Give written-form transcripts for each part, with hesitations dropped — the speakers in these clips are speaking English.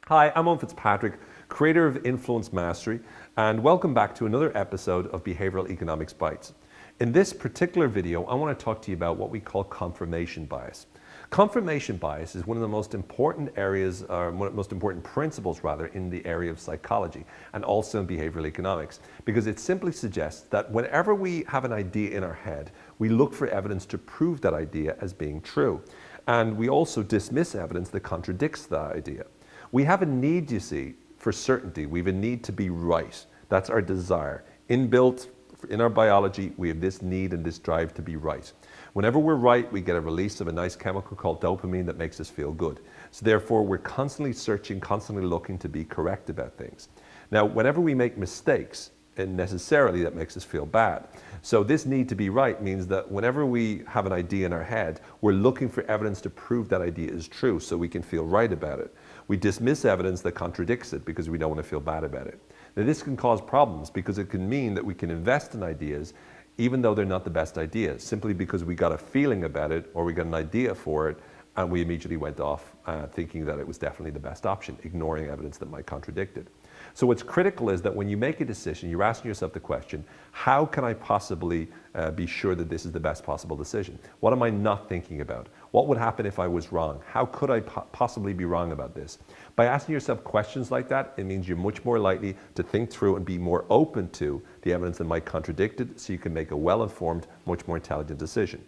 Hi, I'm Owen Fitzpatrick, creator of Influence Mastery, and welcome back to another episode of Behavioural Economics Bites. In this particular video, I want to talk to you about what we call confirmation bias. Confirmation bias is one of the most important areas, or one of the most important principles rather, in the area of psychology and also in behavioral economics, because it simply suggests that whenever we have an idea in our head, we look for evidence to prove that idea as being true. And we also dismiss evidence that contradicts that idea. We have a need, you see, for certainty. We have a need to be right. That's our desire. Inbuilt in our biology, we have this need and this drive to be right. Whenever we're right, we get a release of a nice chemical called dopamine that makes us feel good. So therefore, we're constantly searching, constantly looking to be correct about things. Now, whenever we make mistakes, and necessarily that makes us feel bad. So this need to be right means that whenever we have an idea in our head, we're looking for evidence to prove that idea is true so we can feel right about it. We dismiss evidence that contradicts it because we don't want to feel bad about it. Now this can cause problems because it can mean that we can invest in ideas even though they're not the best ideas, simply because we got a feeling about it or we got an idea for it and we immediately went off thinking that it was definitely the best option, ignoring evidence that might contradict it. So what's critical is that when you make a decision, you're asking yourself the question, how can I possibly be sure that this is the best possible decision? What am I not thinking about? What would happen if I was wrong? How could I possibly be wrong about this? By asking yourself questions like that, it means you're much more likely to think through and be more open to the evidence that might contradict it so you can make a well-informed, much more intelligent decision.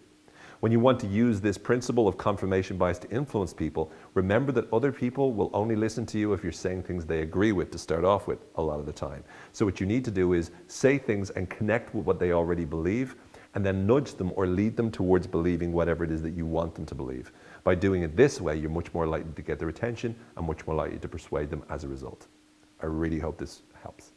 When you want to use this principle of confirmation bias to influence people, remember that other people will only listen to you if you're saying things they agree with to start off with a lot of the time. So what you need to do is say things and connect with what they already believe and then nudge them or lead them towards believing whatever it is that you want them to believe. By doing it this way, you're much more likely to get their attention and much more likely to persuade them as a result. I really hope this helps.